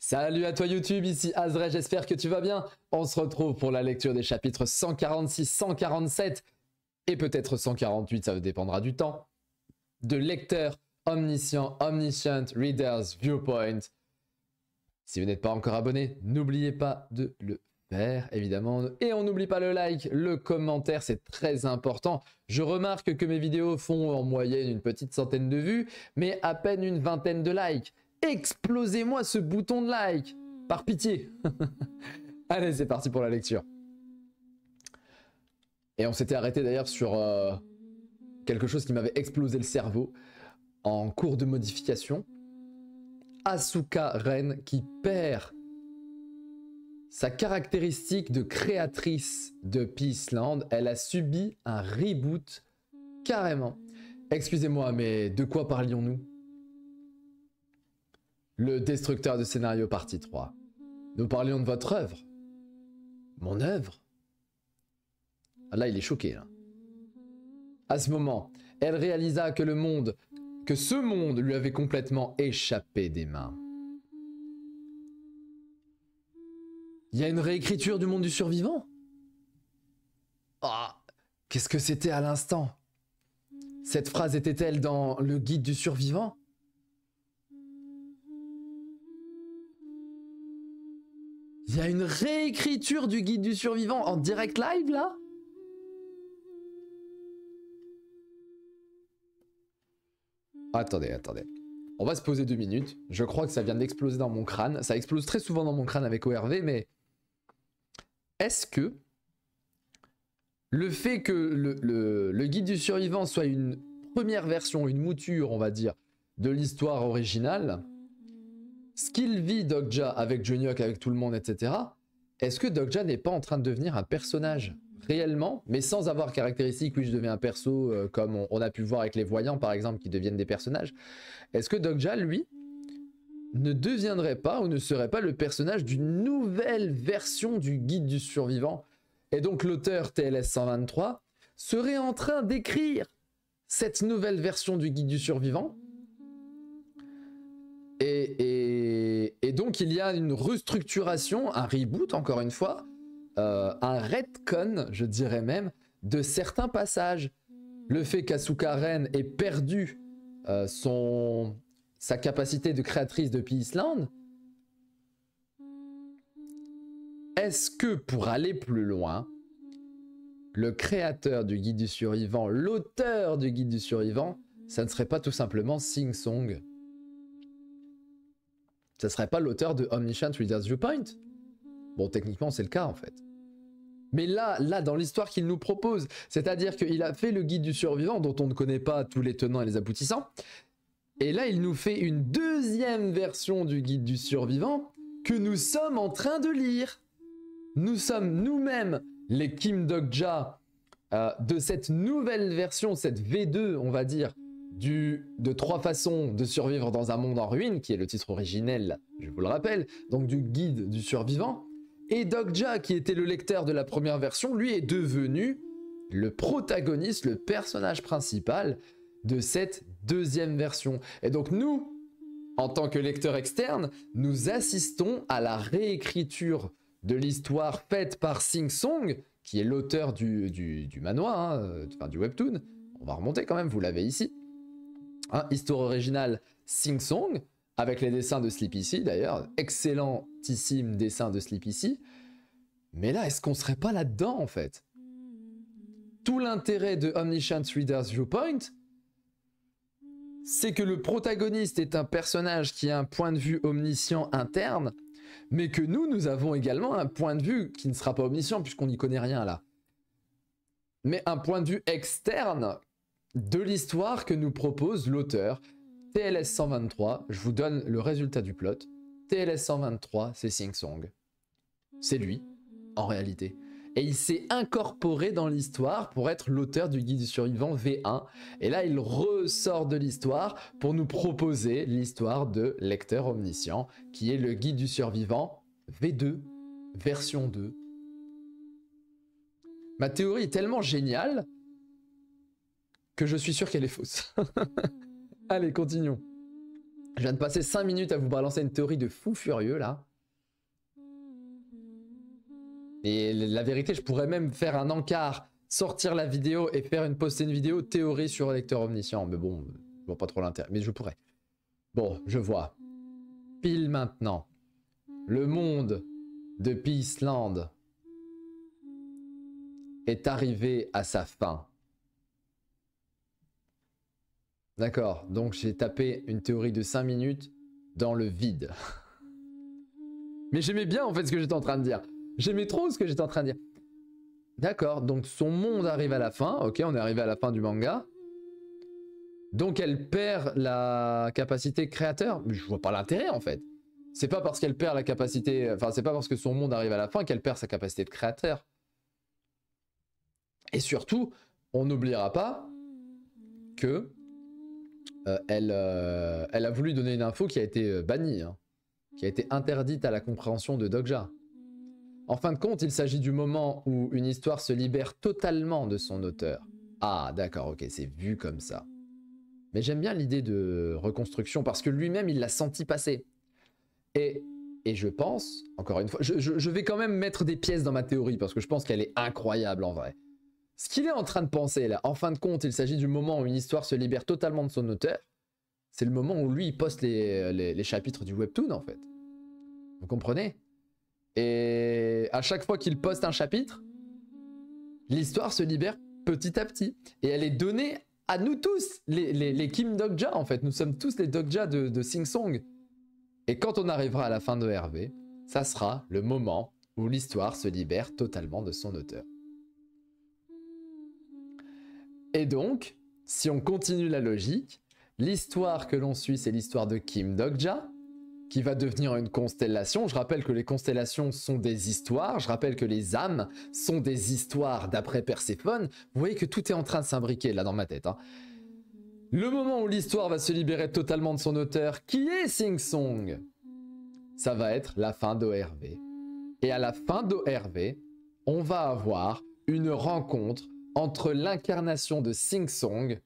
Salut à toi YouTube, ici Azray, j'espère que tu vas bien. On se retrouve pour la lecture des chapitres 146, 147 et peut-être 148, ça dépendra du temps, de Lecteur Omniscient, Omniscient Reader's Viewpoint. Si vous n'êtes pas encore abonné, n'oubliez pas de le faire, évidemment. Et on n'oublie pas le like, le commentaire, c'est très important. Je remarque que mes vidéos font en moyenne une petite centaine de vues, mais à peine une vingtaine de likes. Explosez-moi ce bouton de like, par pitié. Allez, c'est parti pour la lecture. Et on s'était arrêté d'ailleurs sur quelque chose qui m'avait explosé le cerveau en cours de modification. Asuka Ren qui perd sa caractéristique de créatrice de Peaceland. Elle a subi un reboot carrément. Excusez-moi, mais de quoi parlions-nous? Le destructeur de scénario partie 3. Nous parlions de votre œuvre. Mon œuvre? Ah là, il est choqué, là. À ce moment, elle réalisa que ce monde lui avait complètement échappé des mains. Il y a une réécriture du monde du survivant? Ah, qu'est-ce que c'était à l'instant? Cette phrase était-elle dans le guide du survivant? Il y a une réécriture du guide du survivant en direct live là? Attendez. On va se poser 2 minutes. Je crois que ça vient d'exploser dans mon crâne. Ça explose très souvent dans mon crâne avec ORV, mais est-ce que le fait que le guide du survivant soit une première version, une mouture, on va dire, de l'histoire originale, ce qu'il vit Dokja avec Jonyok, avec tout le monde, etc. Est-ce que Dokja n'est pas en train de devenir un personnage réellement, mais sans avoir caractéristique? Oui, je deviens un perso comme on a pu voir avec les voyants par exemple qui deviennent des personnages. Est-ce que Dokja, lui, ne deviendrait pas ou ne serait pas le personnage d'une nouvelle version du guide du survivant? Et donc l'auteur TLS 123 serait en train d'écrire cette nouvelle version du guide du survivant. Et donc il y a une restructuration, un reboot encore une fois, un retcon, je dirais même, de certains passages. Le fait qu'Asuka Ren ait perdu sa capacité de créatrice de Peaceland, est-ce que pour aller plus loin, le créateur du guide du survivant, l'auteur du guide du survivant, ça ne serait pas tout simplement Sing Song? Ça serait pas l'auteur de Omniscient Reader's Viewpoint? Bon, techniquement, c'est le cas, en fait. Mais là, dans l'histoire qu'il nous propose, c'est-à-dire qu'il a fait le guide du survivant, dont on ne connaît pas tous les tenants et les aboutissants, et là, il nous fait une deuxième version du guide du survivant que nous sommes en train de lire. Nous sommes nous-mêmes les Kim Dokja de cette nouvelle version, cette V2, on va dire, de 3 façons de survivre dans un monde en ruine, qui est le titre originel, je vous le rappelle, donc du guide du survivant. Et Dokja, qui était le lecteur de la première version, lui est devenu le protagoniste, le personnage principal de cette deuxième version. Et donc nous, en tant que lecteurs externes, nous assistons à la réécriture de l'histoire faite par Sing Song, qui est l'auteur du manhwa, enfin du webtoon. On va remonter quand même, vous l'avez ici. Histoire originale Sing Song, avec les dessins de Sleepy C d'ailleurs, excellentissime dessin de Sleepy C. Mais là, est-ce qu'on serait pas là-dedans en fait? Tout l'intérêt de Omniscient Reader's Viewpoint, c'est que le protagoniste est un personnage qui a un point de vue omniscient interne, mais que nous avons également un point de vue qui ne sera pas omniscient puisqu'on n'y connaît rien là. Mais un point de vue externe de l'histoire que nous propose l'auteur. TLS 123, je vous donne le résultat du plot. TLS 123, c'est Sing Song. C'est lui, en réalité. Et il s'est incorporé dans l'histoire pour être l'auteur du guide du survivant V1. Et là, il ressort de l'histoire pour nous proposer l'histoire de Lecteur Omniscient, qui est le guide du survivant V2, version 2. Ma théorie est tellement géniale que je suis sûr qu'elle est fausse. Allez, continuons. Je viens de passer 5 minutes à vous balancer une théorie de fou furieux là. Et la vérité, je pourrais même faire un encart, sortir la vidéo et poster une vidéo théorie sur le lecteur omniscient. Mais bon, je vois pas trop l'intérêt. Mais je pourrais. Bon, je vois. Pile maintenant. Le monde de Peaceland est arrivé à sa fin. D'accord, donc j'ai tapé une théorie de 5 minutes dans le vide. Mais j'aimais bien en fait ce que j'étais en train de dire. J'aimais trop ce que j'étais en train de dire. D'accord, donc son monde arrive à la fin. Ok, on est arrivé à la fin du manga. Donc elle perd la capacité créateur. Mais je vois pas l'intérêt en fait. C'est pas parce qu'elle perd la capacité... Enfin, c'est pas parce que son monde arrive à la fin qu'elle perd sa capacité de créateur. Et surtout, on n'oubliera pas que elle a voulu donner une info qui a été bannie, hein, qui a été interdite à la compréhension de Dokja. En fin de compte, il s'agit du moment où une histoire se libère totalement de son auteur. Ah, d'accord, ok, c'est vu comme ça. Mais j'aime bien l'idée de reconstruction parce que lui-même, il l'a senti passer. Et je pense, encore une fois, je vais quand même mettre des pièces dans ma théorie parce que je pense qu'elle est incroyable en vrai. Ce qu'il est en train de penser là, en fin de compte, il s'agit du moment où une histoire se libère totalement de son auteur. C'est le moment où lui, il poste les chapitres du webtoon en fait. Vous comprenez? Et à chaque fois qu'il poste un chapitre, l'histoire se libère petit à petit. Et elle est donnée à nous tous, les Kim Dokja en fait. Nous sommes tous les Dokja de Sing Song. Et quand on arrivera à la fin de RV, ça sera le moment où l'histoire se libère totalement de son auteur. Et donc, si on continue la logique, l'histoire que l'on suit, c'est l'histoire de Kim Dokja, qui va devenir une constellation. Je rappelle que les constellations sont des histoires. Je rappelle que les âmes sont des histoires d'après Perséphone. Vous voyez que tout est en train de s'imbriquer là dans ma tête. Hein. Le moment où l'histoire va se libérer totalement de son auteur, qui est Sing Song, ça va être la fin d'ORV. Et à la fin d'ORV, on va avoir une rencontre entre l'incarnation de Sing Song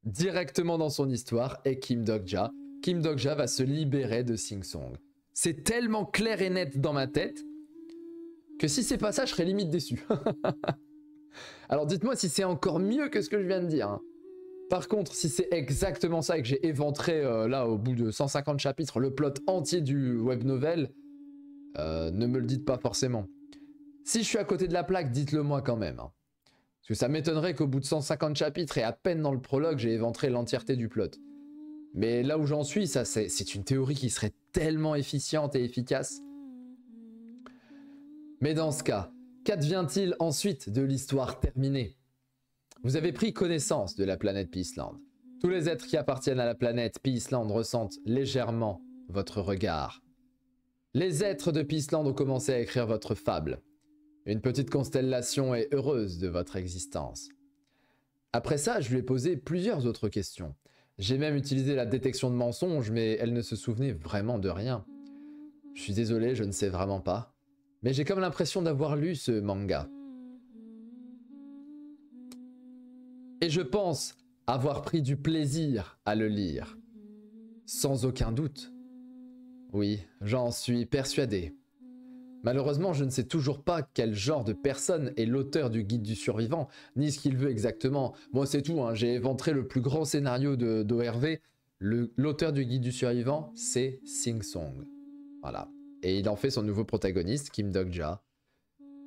directement dans son histoire et Kim Dokja. Kim Dokja va se libérer de Sing Song. C'est tellement clair et net dans ma tête que si c'est pas ça, je serais limite déçu. Alors dites-moi si c'est encore mieux que ce que je viens de dire. Hein. Par contre, si c'est exactement ça et que j'ai éventré là au bout de 150 chapitres le plot entier du web novel, ne me le dites pas forcément. Si je suis à côté de la plaque, dites-le moi quand même. Hein. Parce que ça m'étonnerait qu'au bout de 150 chapitres et à peine dans le prologue, j'ai éventré l'entièreté du plot. Mais là où j'en suis, ça c'est une théorie qui serait tellement efficiente et efficace. Mais dans ce cas, qu'advient-il ensuite de l'histoire terminée? Vous avez pris connaissance de la planète Peaceland. Tous les êtres qui appartiennent à la planète Peaceland ressentent légèrement votre regard. Les êtres de Peaceland ont commencé à écrire votre fable. Une petite constellation est heureuse de votre existence. Après ça, je lui ai posé plusieurs autres questions. J'ai même utilisé la détection de mensonges, mais elle ne se souvenait vraiment de rien. Je suis désolé, je ne sais vraiment pas. Mais j'ai comme l'impression d'avoir lu ce manga. Et je pense avoir pris du plaisir à le lire. Sans aucun doute. Oui, j'en suis persuadé. Malheureusement, je ne sais toujours pas quel genre de personne est l'auteur du guide du survivant, ni ce qu'il veut exactement. Moi, c'est tout, hein. J'ai éventré le plus grand scénario d'ORV. L'auteur du guide du survivant, c'est Sing Song. Voilà. Et il en fait son nouveau protagoniste, Kim Dokja.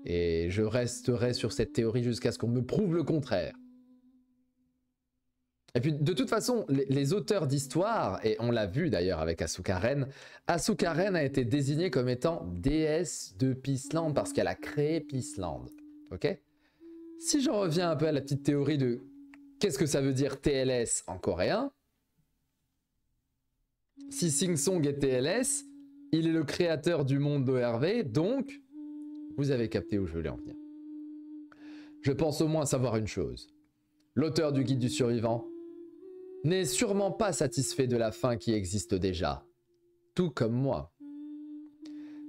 Et je resterai sur cette théorie jusqu'à ce qu'on me prouve le contraire. Et puis, de toute façon, les auteurs d'histoire, et on l'a vu d'ailleurs avec Asuka Ren, Asuka Ren a été désignée comme étant déesse de Peaceland parce qu'elle a créé Peaceland. Ok? Si j'en reviens un peu à la petite théorie de qu'est-ce que ça veut dire TLS en coréen, si Sing Song est TLS, il est le créateur du monde d'ORV, donc vous avez capté où je voulais en venir. Je pense au moins savoir une chose. L'auteur du guide du survivant n'est sûrement pas satisfait de la fin qui existe déjà, tout comme moi.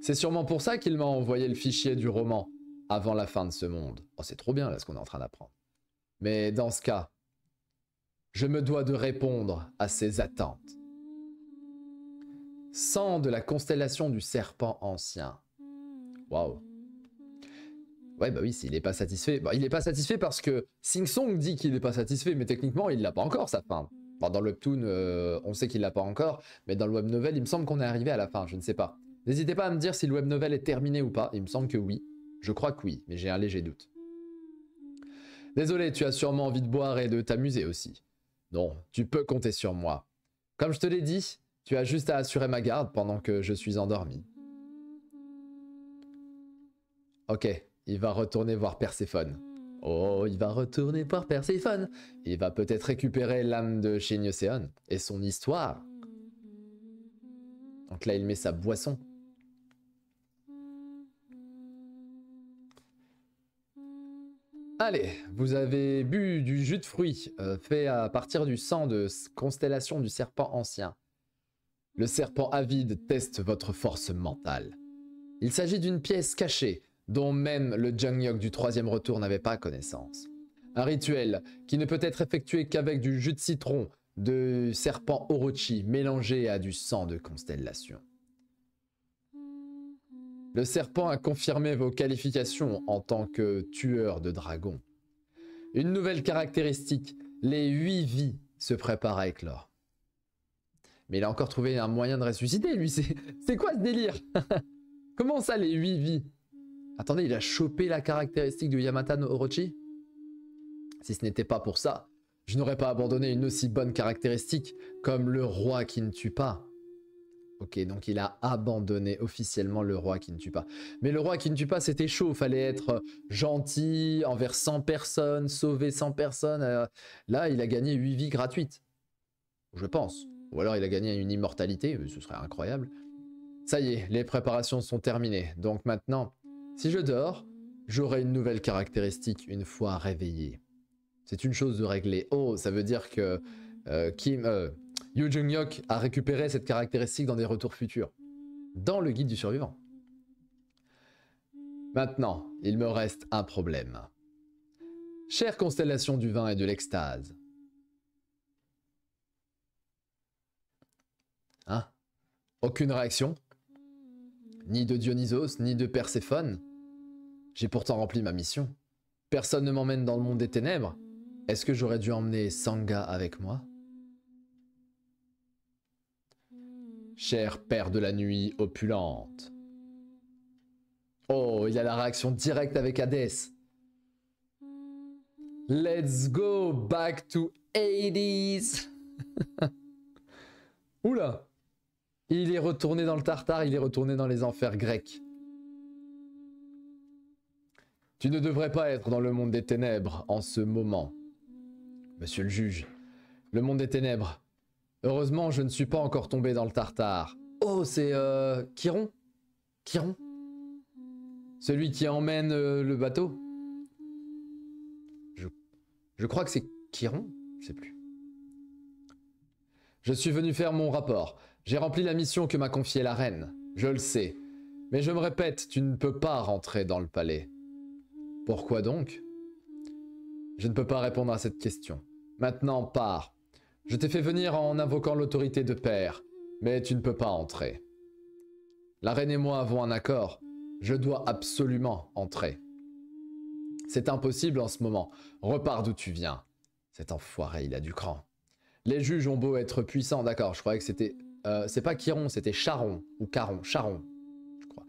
C'est sûrement pour ça qu'il m'a envoyé le fichier du roman avant la fin de ce monde. Oh, c'est trop bien là ce qu'on est en train d'apprendre. Mais dans ce cas, je me dois de répondre à ses attentes. Sang de la constellation du serpent ancien. Waouh. Ouais, bah oui, s'il n'est pas satisfait. Bah, il n'est pas satisfait parce que Sing Song dit qu'il n'est pas satisfait, mais techniquement, il l'a pas encore, sa fin. Enfin, dans le webtoon, on sait qu'il l'a pas encore, mais dans le web novel, il me semble qu'on est arrivé à la fin, je ne sais pas. N'hésitez pas à me dire si le web novel est terminé ou pas. Il me semble que oui. Je crois que oui, mais j'ai un léger doute. Désolé, tu as sûrement envie de boire et de t'amuser aussi. Non, tu peux compter sur moi. Comme je te l'ai dit, tu as juste à assurer ma garde pendant que je suis endormi. Ok, il va retourner voir Perséphone. Oh, il va retourner voir Perséphone. Il va peut-être récupérer l'âme de Shin Yoseon et son histoire. Donc là, il met sa boisson. Allez, vous avez bu du jus de fruits fait à partir du sang de constellation du serpent ancien. Le serpent avide teste votre force mentale. Il s'agit d'une pièce cachée dont même le Jungyok du troisième retour n'avait pas connaissance. Un rituel qui ne peut être effectué qu'avec du jus de citron de serpent Orochi mélangé à du sang de constellation. Le serpent a confirmé vos qualifications en tant que tueur de dragons. Une nouvelle caractéristique, les 8 vies se préparent à éclore. Mais il a encore trouvé un moyen de ressusciter, lui. C'est quoi ce délire? Comment ça, les 8 vies? Attendez, il a chopé la caractéristique de Yamata no Orochi? Si ce n'était pas pour ça, je n'aurais pas abandonné une aussi bonne caractéristique comme le roi qui ne tue pas. Ok, donc il a abandonné officiellement le roi qui ne tue pas. Mais le roi qui ne tue pas, c'était chaud. Fallait être gentil envers 100 personnes, sauver 100 personnes. Là, il a gagné 8 vies gratuites. Je pense. Ou alors il a gagné une immortalité, ce serait incroyable. Ça y est, les préparations sont terminées. Donc maintenant, si je dors, j'aurai une nouvelle caractéristique une fois réveillé. C'est une chose de régler. Oh, ça veut dire que Yu Jungyok a récupéré cette caractéristique dans des retours futurs. Dans le guide du survivant. Maintenant, il me reste un problème. Chère constellation du vin et de l'extase. Hein? Aucune réaction? Ni de Dionysos, ni de Perséphone? J'ai pourtant rempli ma mission. Personne ne m'emmène dans le monde des ténèbres. Est-ce que j'aurais dû emmener Sangha avec moi? Cher père de la nuit opulente. Oh, il a la réaction directe avec Hadès. Let's go back to 80s. Oula. Il est retourné dans le Tartare, il est retourné dans les enfers grecs. Tu ne devrais pas être dans le monde des ténèbres en ce moment. Monsieur le juge, le monde des ténèbres. Heureusement, je ne suis pas encore tombé dans le Tartare. Oh, c'est Chiron? Chiron? Celui qui emmène le bateau? Je crois que c'est Chiron? Je sais plus. Je suis venu faire mon rapport. J'ai rempli la mission que m'a confiée la reine. Je le sais. Mais je me répète, tu ne peux pas rentrer dans le palais. Pourquoi donc? Je ne peux pas répondre à cette question. Maintenant, pars. Je t'ai fait venir en invoquant l'autorité de père, mais tu ne peux pas entrer. La reine et moi avons un accord. Je dois absolument entrer. C'est impossible en ce moment. Repars d'où tu viens. Cet enfoiré, il a du cran. Les juges ont beau être puissants, d'accord, je croyais que c'était... c'est pas Chiron, c'était Charon, ou Caron, Charon, je crois.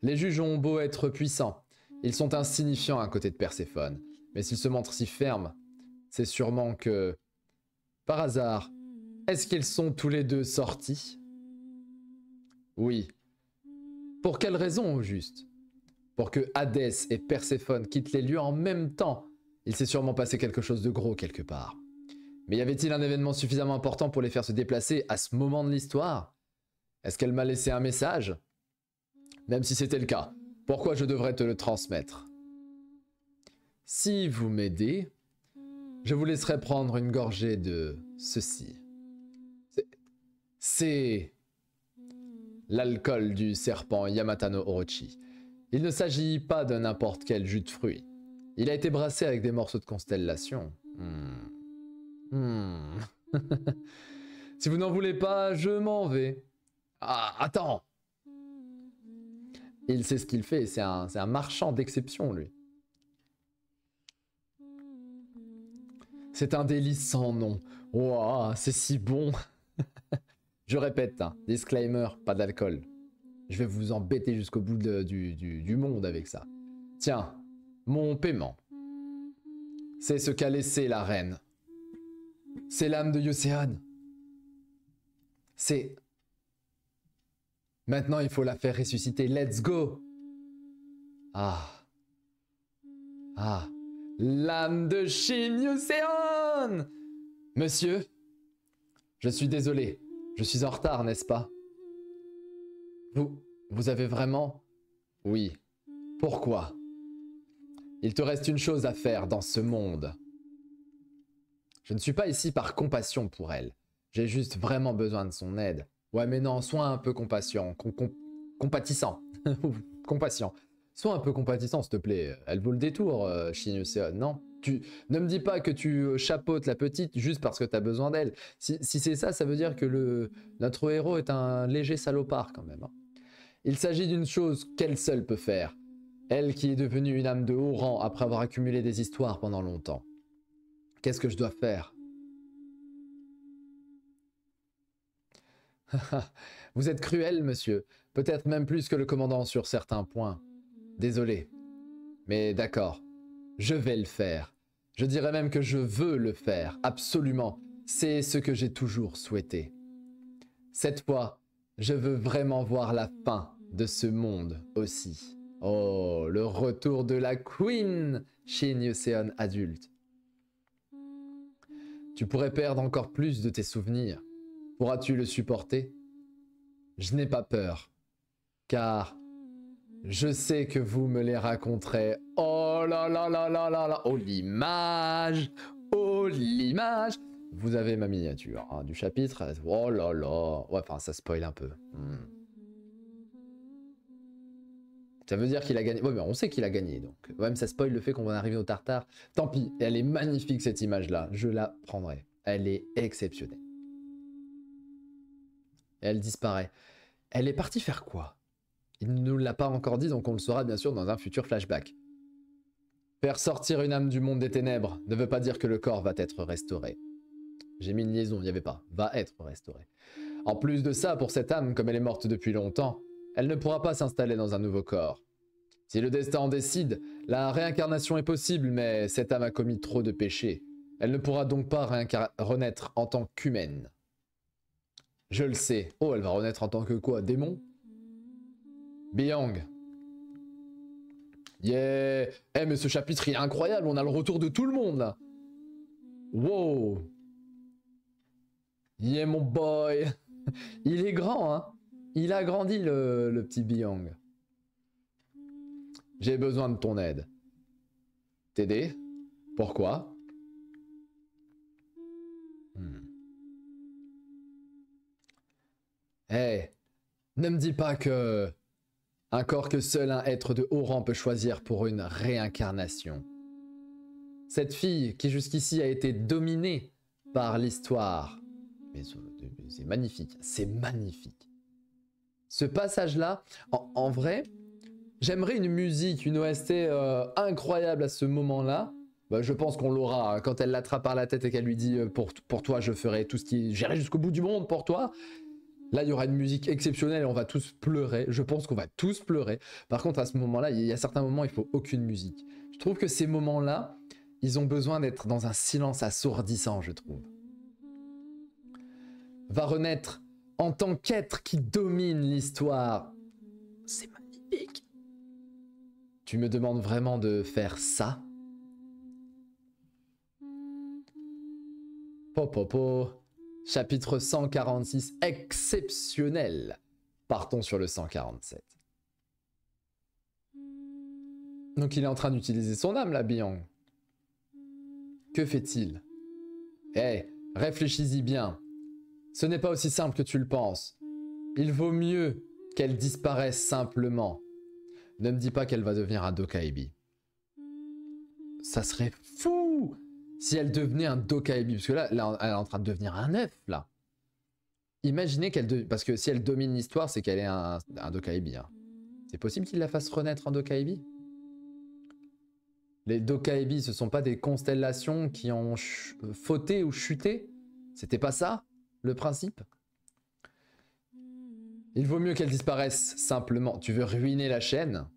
Les juges ont beau être puissants, ils sont insignifiants à côté de Perséphone. Mais s'ils se montrent si fermes, c'est sûrement que... Par hasard, est-ce qu'ils sont tous les deux sortis? Oui. Pour quelle raison, au juste? Pour que Hadès et Perséphone quittent les lieux en même temps. Il s'est sûrement passé quelque chose de gros quelque part. Mais y avait-il un événement suffisamment important pour les faire se déplacer à ce moment de l'histoire? Est-ce qu'elle m'a laissé un message? Même si c'était le cas, pourquoi je devrais te le transmettre? Si vous m'aidez, je vous laisserai prendre une gorgée de ceci. C'est l'alcool du serpent Yamata no Orochi. Il ne s'agit pas de n'importe quel jus de fruits. Il a été brassé avec des morceaux de constellation. Si vous n'en voulez pas, je m'en vais. Ah, attends. Il sait ce qu'il fait, c'est un marchand d'exception, lui. C'est un délice sans nom. Wow, c'est si bon. Je répète, hein, disclaimer, pas d'alcool. Je vais vous embêter jusqu'au bout du monde avec ça. Tiens, mon paiement. C'est ce qu'a laissé la reine. C'est l'âme de Yoséon. C'est... Maintenant, il faut la faire ressusciter. Let's go. Ah. Ah. L'âme de Shin Yoséon. Monsieur, je suis désolé. Je suis en retard, n'est-ce pas? Vous avez vraiment... Oui. Pourquoi? Il te reste une chose à faire dans ce monde. Je ne suis pas ici par compassion pour elle. J'ai juste vraiment besoin de son aide. Ouais, mais non, sois un peu compatissant. Compatissant. Sois un peu compatissant, s'il te plaît. Elle vaut le détour, Shin Yoséon, non? Ne me dis pas que tu chapeautes la petite juste parce que tu as besoin d'elle. Si c'est ça, ça veut dire que notre héros est un léger salopard quand même. Hein. Il s'agit d'une chose qu'elle seule peut faire. Elle qui est devenue une âme de haut rang après avoir accumulé des histoires pendant longtemps. Qu'est-ce que je dois faire? Vous êtes cruel, monsieur. Peut-être même plus que le commandant sur certains points. Désolé. Mais d'accord. Je vais le faire. Je dirais même que je veux le faire. Absolument. C'est ce que j'ai toujours souhaité. Cette fois, je veux vraiment voir la fin de ce monde aussi. Oh, le retour de la Queen, Shin Yoséon adulte. Tu pourrais perdre encore plus de tes souvenirs. Pourras-tu le supporter? Je n'ai pas peur, car je sais que vous me les raconterez. Oh là là là là là là. Oh l'image. Oh l'image. Vous avez ma miniature hein, du chapitre. Oh là là. Ouais, enfin, ça spoil un peu. Ça veut dire qu'il a gagné. Ouais, mais on sait qu'il a gagné, donc. Même ça spoil le fait qu'on va arriver au tartare. Tant pis. Et elle est magnifique, cette image-là. Je la prendrai. Elle est exceptionnelle. Et elle disparaît. Elle est partie faire quoi? Il ne nous l'a pas encore dit, donc on le saura bien sûr dans un futur flashback. Faire sortir une âme du monde des ténèbres ne veut pas dire que le corps va être restauré. J'ai mis une liaison, il n'y avait pas. Va être restauré. En plus de ça, pour cette âme, comme elle est morte depuis longtemps, elle ne pourra pas s'installer dans un nouveau corps. Si le destin en décide, la réincarnation est possible, mais cette âme a commis trop de péchés. Elle ne pourra donc pas renaître en tant qu'humaine. Je le sais. Oh, elle va renaître en tant que quoi? Démon? Byung. Yeah. Eh mais ce chapitre il est incroyable, on a le retour de tout le monde là. Wow. Yeah mon boy. Il est grand hein. Il a grandi le petit Byung. J'ai besoin de ton aide. T'aider? Pourquoi? Hey, ne me dis pas que... Un corps que seul un être de haut rang peut choisir pour une réincarnation. Cette fille qui jusqu'ici a été dominée par l'histoire. Mais c'est magnifique, c'est magnifique. Ce passage-là, en vrai, j'aimerais une musique, une OST incroyable à ce moment-là. Bah, je pense qu'on l'aura hein, quand elle l'attrape par la tête et qu'elle lui dit pour toi je ferai tout ce qui... J'irai jusqu'au bout du monde pour toi. Là, il y aura une musique exceptionnelle et on va tous pleurer. Je pense qu'on va tous pleurer. Par contre, à ce moment-là, il y a certains moments, il faut aucune musique. Je trouve que ces moments-là, ils ont besoin d'être dans un silence assourdissant, je trouve. Va renaître en tant qu'être qui domine l'histoire. C'est magnifique. Tu me demandes vraiment de faire ça? Popopo. Chapitre 146, exceptionnel. Partons sur le 147. Donc il est en train d'utiliser son âme, là, Byung. Que fait-il? Eh, réfléchis-y bien. Ce n'est pas aussi simple que tu le penses. Il vaut mieux qu'elle disparaisse simplement. Ne me dis pas qu'elle va devenir un Dokaibi. Ça serait fou si elle devenait un Dokaibi. Parce que là, elle est en train de devenir un œuf, là. Imaginez qu'elle... Parce que si elle domine l'histoire, c'est qu'elle est un Dokaibi. Hein. C'est possible qu'il la fasse renaître en Dokaibi? Les Dokaibi, ce sont pas des constellations qui ont fauté ou chuté? C'était pas ça, le principe? Il vaut mieux qu'elle disparaisse, simplement. Tu veux ruiner la chaîne?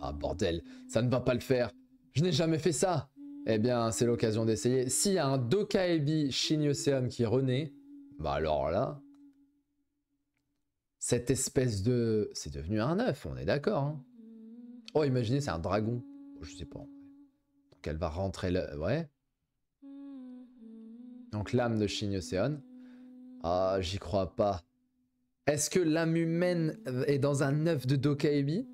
Ah bordel, ça ne va pas le faire. Je n'ai jamais fait ça. Eh bien, c'est l'occasion d'essayer. S'il y a un Dokaibi Shin-Yuseon qui renaît, bah alors là... Cette espèce de... C'est devenu un œuf, on est d'accord. Hein. Oh, imaginez, c'est un dragon. Je sais pas. Donc elle va rentrer le... Ouais. Donc l'âme de Shin-Yuseon. Ah, j'y crois pas. Est-ce que l'âme humaine est dans un œuf de Dokaibi?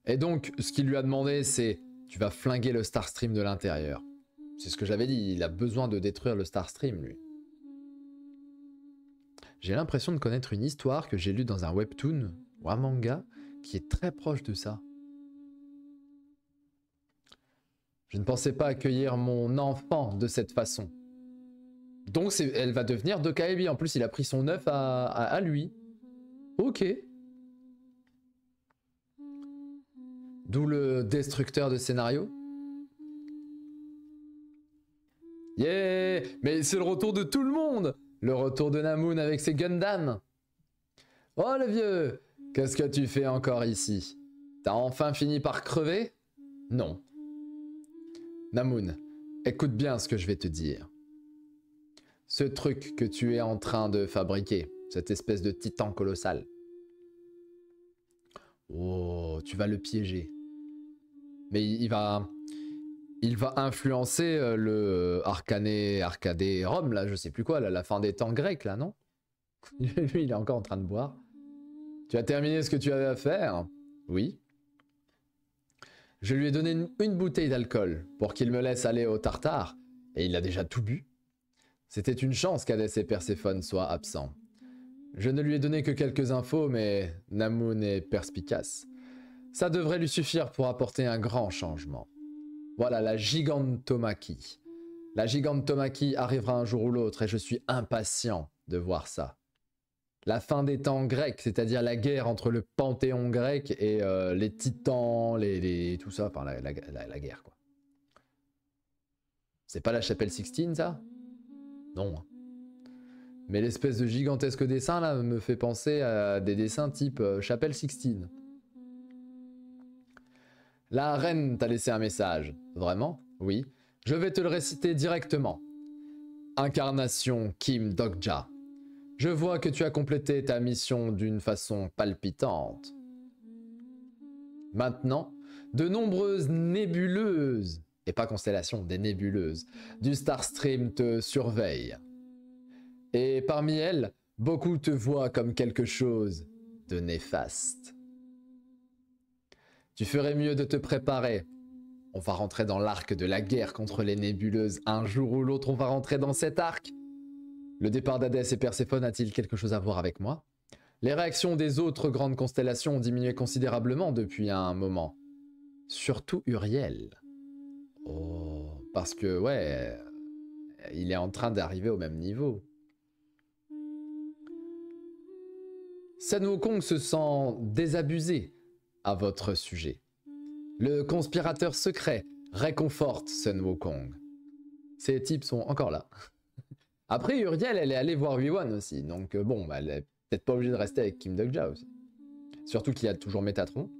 Et donc, ce qu'il lui a demandé, c'est... Tu vas flinguer le Starstream de l'intérieur. C'est ce que j'avais dit, il a besoin de détruire le Starstream, lui. J'ai l'impression de connaître une histoire que j'ai lue dans un webtoon ou un manga qui est très proche de ça. Je ne pensais pas accueillir mon enfant de cette façon. Donc elle va devenir Dokaibi. En plus, il a pris son œuf à lui. Ok. D'où le destructeur de scénario. Yeah! Mais c'est le retour de tout le monde! Le retour de Namoon avec ses Gundam. Oh le vieux! Qu'est-ce que tu fais encore ici? T'as enfin fini par crever? Non. Namoon, écoute bien ce que je vais te dire. Ce truc que tu es en train de fabriquer, cette espèce de titan colossal. Oh, tu vas le piéger. Mais il va influencer le Arcadé Rome, là, je sais plus quoi, là, la fin des temps grecs, là, non? Lui, il est encore en train de boire. Tu as terminé ce que tu avais à faire? Oui. Je lui ai donné une bouteille d'alcool pour qu'il me laisse aller au Tartare, et il a déjà tout bu. C'était une chance qu'Hadès et Perséphone soient absents. Je ne lui ai donné que quelques infos, mais Namoon est perspicace. Ça devrait lui suffire pour apporter un grand changement. Voilà, la Gigantomachie. La Gigantomachie arrivera un jour ou l'autre et je suis impatient de voir ça. La fin des temps grecs, c'est-à-dire la guerre entre le panthéon grec et les titans, tout ça, enfin la guerre quoi. C'est pas la chapelle Sixtine ça? Non. Mais l'espèce de gigantesque dessin là me fait penser à des dessins type chapelle Sixtine. La reine t'a laissé un message. Vraiment? Oui. Je vais te le réciter directement. Incarnation Kim Dokja. Je vois que tu as complété ta mission d'une façon palpitante. Maintenant, de nombreuses nébuleuses, et pas constellations, des nébuleuses, du Starstream te surveillent. Et parmi elles, beaucoup te voient comme quelque chose de néfaste. Tu ferais mieux de te préparer. On va rentrer dans l'arc de la guerre contre les nébuleuses. Un jour ou l'autre, on va rentrer dans cet arc. Le départ d'Hadès et Perséphone a-t-il quelque chose à voir avec moi? Les réactions des autres grandes constellations ont diminué considérablement depuis un moment. Surtout Uriel. Oh, parce que, ouais, il est en train d'arriver au même niveau. Sun Wukong se sent désabusé à votre sujet. Le conspirateur secret réconforte Sun Wukong. Ces types sont encore là. Après, Uriel, elle est allée voir Huiwan aussi. Donc bon, elle est peut-être pas obligée de rester avec Kim Dokja aussi. Surtout qu'il y a toujours Métatron,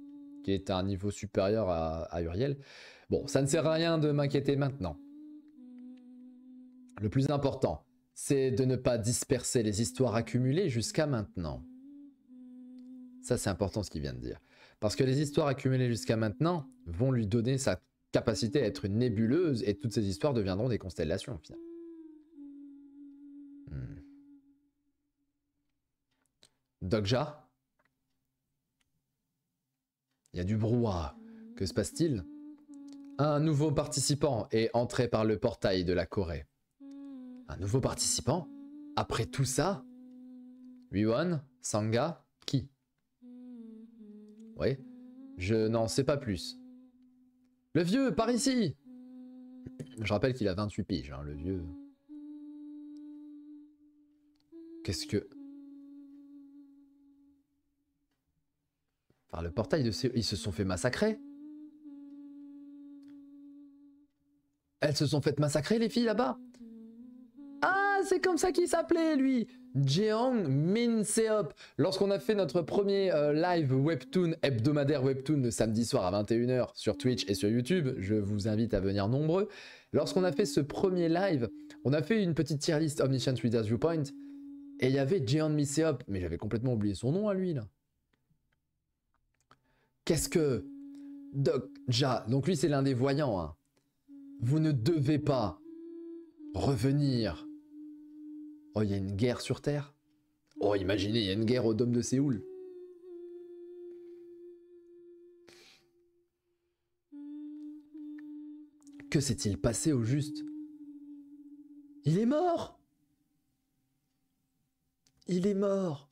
qui est à un niveau supérieur à Uriel. Bon, ça ne sert à rien de m'inquiéter maintenant. Le plus important, c'est de ne pas disperser les histoires accumulées jusqu'à maintenant. Ça, c'est important ce qu'il vient de dire. Parce que les histoires accumulées jusqu'à maintenant vont lui donner sa capacité à être une nébuleuse et toutes ces histoires deviendront des constellations, finalement. Dokja? Il y a du brouhaha. Que se passe-t-il? Un nouveau participant est entré par le portail de la Corée. Un nouveau participant? Après tout ça? Huiwan? Sangha? Qui? Oui, je n'en sais pas plus. Le vieux, par ici! Je rappelle qu'il a 28 piges, hein, le vieux. Qu'est-ce que... Par le portail de Séoul, ils se sont fait massacrer. Elles se sont faites massacrer, les filles, là-bas. Ah, c'est comme ça qu'il s'appelait, lui. Jeong Min Seop. Lorsqu'on a fait notre premier live webtoon, hebdomadaire webtoon, le samedi soir à 21 h sur Twitch et sur YouTube, je vous invite à venir nombreux. Lorsqu'on a fait ce premier live, on a fait une petite tier list Omniscient Reader's Viewpoint, et il y avait Jeong Min Seop, mais j'avais complètement oublié son nom à lui, là. Qu'est-ce que... Dokja, donc lui c'est l'un des voyants, hein. Vous ne devez pas revenir. Oh, il y a une guerre sur Terre. Oh, imaginez, il y a une guerre au dôme de Séoul. Que s'est-il passé au juste? Il est mort. Il est mort.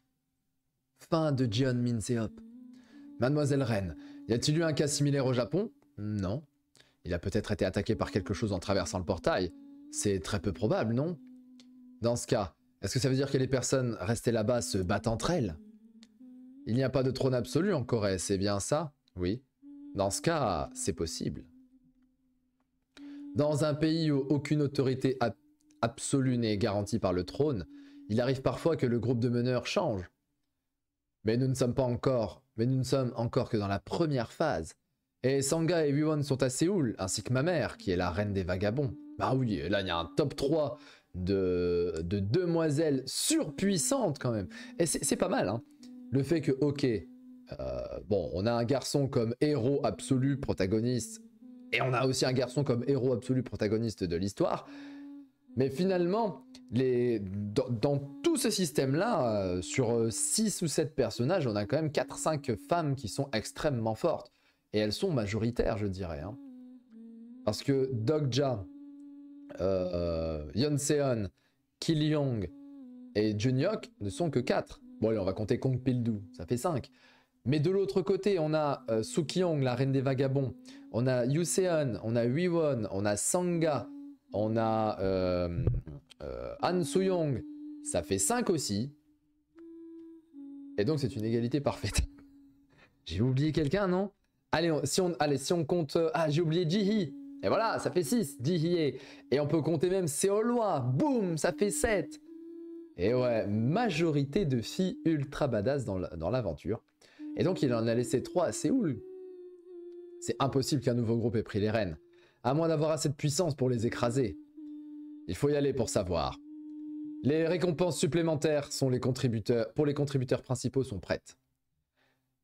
Fin de Jeong Min Seop. Mademoiselle Reine, y a-t-il eu un cas similaire au Japon? Non. Il a peut-être été attaqué par quelque chose en traversant le portail. C'est très peu probable, non? Dans ce cas, est-ce que ça veut dire que les personnes restées là-bas se battent entre elles? Il n'y a pas de trône absolu en Corée, c'est bien ça? Oui. Dans ce cas, c'est possible. Dans un pays où aucune autorité absolue n'est garantie par le trône, il arrive parfois que le groupe de meneurs change. Mais nous ne sommes encore que dans la première phase. Et Sangha et Wewon sont à Séoul, ainsi que ma mère, qui est la reine des vagabonds. Bah oui, là il y a un top 3 de demoiselles surpuissantes quand même. Et c'est pas mal, hein. Le fait que, ok, bon, on a un garçon comme héros absolu protagoniste, et on a aussi un garçon comme héros absolu protagoniste de l'histoire. Mais finalement, dans tout ce système-là, sur 6 ou 7 personnages, on a quand même 4-5 femmes qui sont extrêmement fortes. Et elles sont majoritaires, je dirais. Hein. Parce que Dokja, Yeonseon, Kilyong et Junhyuk ne sont que 4. Bon, allez, on va compter Kong Pil-doo, ça fait 5. Mais de l'autre côté, on a Sookyong, la reine des vagabonds. On a Yuseon, on a Wewon, on a Sangha, on a Han Soo-young. Ça fait 5 aussi. Et donc, c'est une égalité parfaite. J'ai oublié quelqu'un, non? Allez, si on compte... ah, j'ai oublié Ji-hee. Et voilà, ça fait 6, Ji-hee. Et on peut compter même Seoloa. Boum, ça fait 7. Et ouais, majorité de filles ultra badass dans l'aventure. Et donc, il en a laissé 3 à Séoul. C'est impossible qu'un nouveau groupe ait pris les rênes. À moins d'avoir assez de puissance pour les écraser. Il faut y aller pour savoir. Les récompenses supplémentaires pour les contributeurs principaux sont prêtes.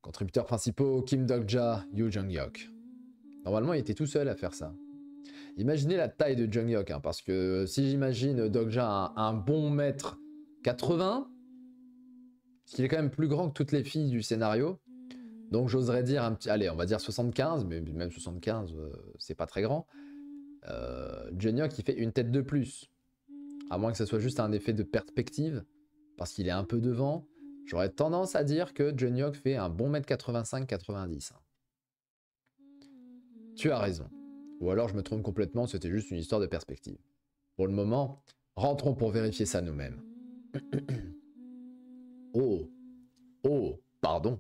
Contributeurs principaux, Kim Dokja, Yoo Jung-hyuk. Normalement, il était tout seul à faire ça. Imaginez la taille de Jung-hyuk, hein, parce que si j'imagine Dokja un bon mètre 80, qu'il est quand même plus grand que toutes les filles du scénario, donc j'oserais dire un petit... Allez, on va dire 75, mais même 75, c'est pas très grand. Jung-hyuk, il fait une tête de plus. À moins que ce soit juste un effet de perspective, parce qu'il est un peu devant. J'aurais tendance à dire que Jung-hyuk fait un bon mètre 85-90. Tu as raison. Ou alors je me trompe complètement, c'était juste une histoire de perspective. Pour le moment, rentrons pour vérifier ça nous-mêmes. Oh, pardon.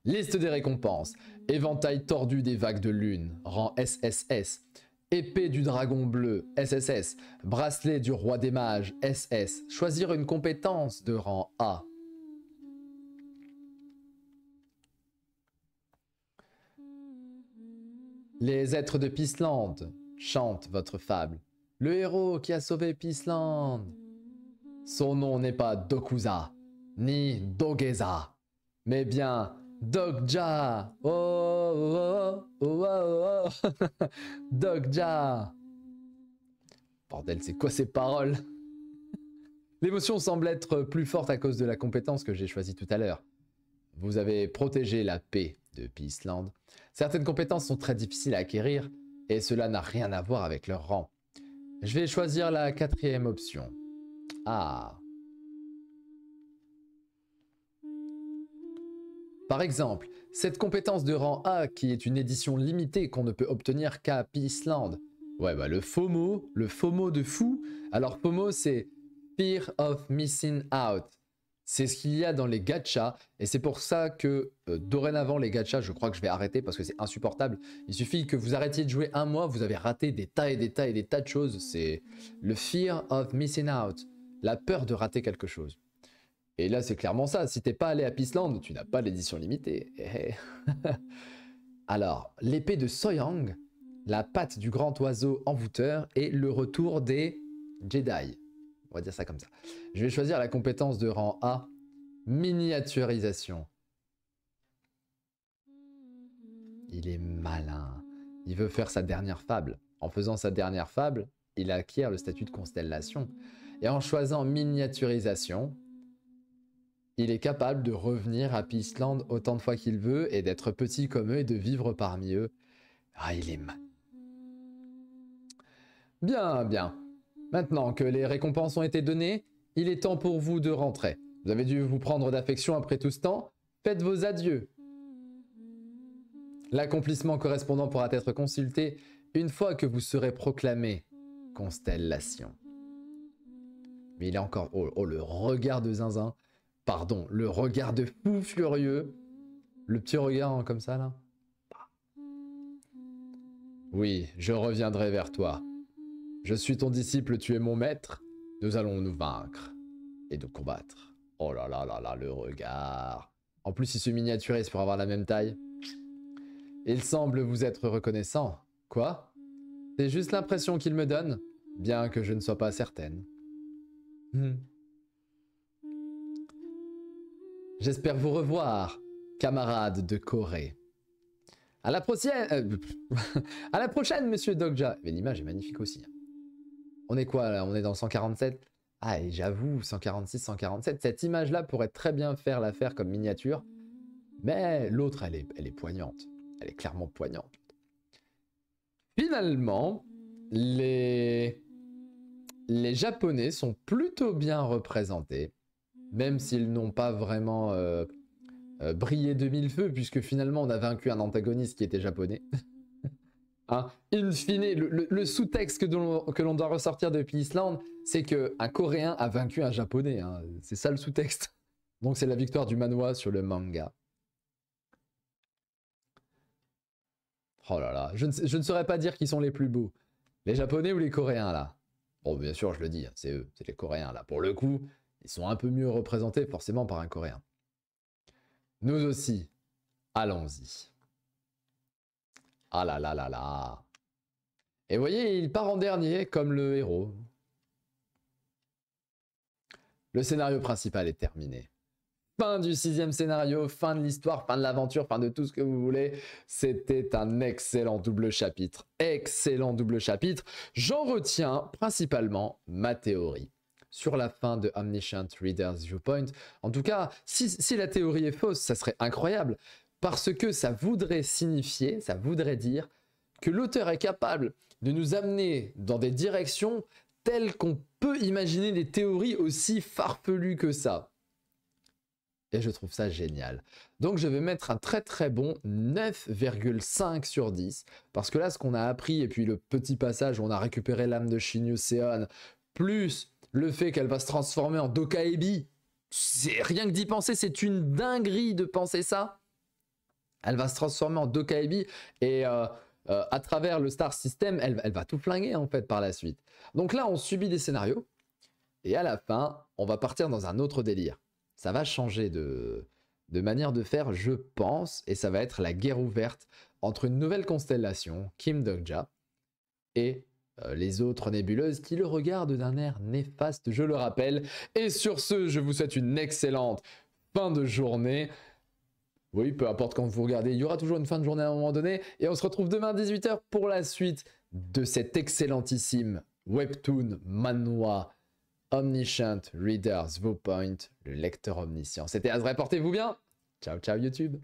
Liste des récompenses. Éventail tordu des vagues de lune, rang SSS. Épée du dragon bleu, SSS. Bracelet du roi des mages, SS. Choisir une compétence de rang A. Les êtres de Peaceland chantent votre fable. Le héros qui a sauvé Peaceland. Son nom n'est pas Dokusa, ni Dogeza, mais bien Dokja. Oh. Dokja. Bordel, c'est quoi ces paroles? L'émotion semble être plus forte à cause de la compétence que j'ai choisie tout à l'heure. Vous avez protégé la paix de Peaceland. Certaines compétences sont très difficiles à acquérir et cela n'a rien à voir avec leur rang. Je vais choisir la 4e option. Ah. Par exemple, cette compétence de rang A qui est une édition limitée qu'on ne peut obtenir qu'à Peaceland. Ouais, bah le FOMO de fou. Alors FOMO c'est Fear of Missing Out. C'est ce qu'il y a dans les gachas. Et c'est pour ça que dorénavant, les gachas, je crois que je vais arrêter parce que c'est insupportable. Il suffit que vous arrêtiez de jouer un mois, vous avez raté des tas et des tas et des tas de choses. C'est le fear of missing out. La peur de rater quelque chose. Et là, c'est clairement ça. Si t'es pas allé à Peaceland, tu n'as pas l'édition limitée. Alors, l'épée de Soyang, la patte du grand oiseau envoûteur et le retour des Jedi. On va dire ça comme ça. Je vais choisir la compétence de rang A, miniaturisation. Il est malin. Il veut faire sa dernière fable. En faisant sa dernière fable, il acquiert le statut de constellation. Et en choisissant miniaturisation, il est capable de revenir à Peaceland autant de fois qu'il veut et d'être petit comme eux et de vivre parmi eux. Ah, il est mal. Bien, bien. Maintenant que les récompenses ont été données, il est temps pour vous de rentrer. Vous avez dû vous prendre d'affection après tout ce temps. Faites vos adieux. L'accomplissement correspondant pourra être consulté une fois que vous serez proclamé constellation. Mais il a encore... Oh, le regard de zinzin. Pardon, le regard de fou furieux. Le petit regard comme ça, là. Oui, je reviendrai vers toi. Je suis ton disciple, tu es mon maître. Nous allons nous vaincre et nous combattre. Oh là là là là, le regard. En plus, il se miniaturise pour avoir la même taille. Il semble vous être reconnaissant. Quoi? C'est juste l'impression qu'il me donne, bien que je ne sois pas certaine. J'espère vous revoir, camarades de Corée. À la prochaine, à la prochaine, monsieur Dogja. Mais l'image est magnifique aussi. On est quoi là? On est dans 147. Ah, et j'avoue, 146, 147. Cette image-là pourrait très bien faire l'affaire comme miniature. Mais l'autre, elle est poignante. Elle est clairement poignante. Finalement, les Japonais sont plutôt bien représentés. Même s'ils n'ont pas vraiment brillé de mille feux, puisque finalement on a vaincu un antagoniste qui était japonais. Hein, in fine, le sous-texte que l'on doit ressortir depuis Island, c'est qu'un Coréen a vaincu un Japonais. Hein. C'est ça le sous-texte. Donc c'est la victoire du manhwa sur le manga. Oh là là, je ne saurais pas dire qui sont les plus beaux. Les Japonais ou les Coréens là? Bon, bien sûr, je le dis, c'est eux, c'est les Coréens là. Pour le coup, ils sont un peu mieux représentés forcément par un Coréen. Nous aussi, allons-y. Ah là là là là. Et vous voyez, il part en dernier comme le héros. Le scénario principal est terminé. Fin du 6e scénario, fin de l'histoire, fin de l'aventure, fin de tout ce que vous voulez. C'était un excellent double chapitre. Excellent double chapitre. J'en retiens principalement ma théorie sur la fin de Omniscient Reader's Viewpoint. En tout cas, si la théorie est fausse, ça serait incroyable. Parce que ça voudrait signifier, ça voudrait dire que l'auteur est capable de nous amener dans des directions telles qu'on peut imaginer des théories aussi farfelues que ça. Et je trouve ça génial. Donc je vais mettre un très très bon 9,5 sur 10. Parce que là, ce qu'on a appris, et puis le petit passage où on a récupéré l'âme de Shinyu Seon, plus le fait qu'elle va se transformer en Dokaebi, c'est rien que d'y penser, c'est une dinguerie de penser ça. Elle va se transformer en Dokaebi et à travers le Star System, elle va tout flinguer en fait par la suite. Donc là, on subit des scénarios et à la fin, on va partir dans un autre délire. Ça va changer de manière de faire, je pense, et ça va être la guerre ouverte entre une nouvelle constellation, Kim Dogja, et les autres nébuleuses qui le regardent d'un air néfaste, je le rappelle. Et sur ce, je vous souhaite une excellente fin de journée. Oui, peu importe quand vous regardez, il y aura toujours une fin de journée à un moment donné. Et on se retrouve demain à 18 h pour la suite de cet excellentissime webtoon manhwa Omniscient Reader's Viewpoint, le lecteur omniscient. C'était Azrael, portez-vous bien. Ciao, ciao YouTube.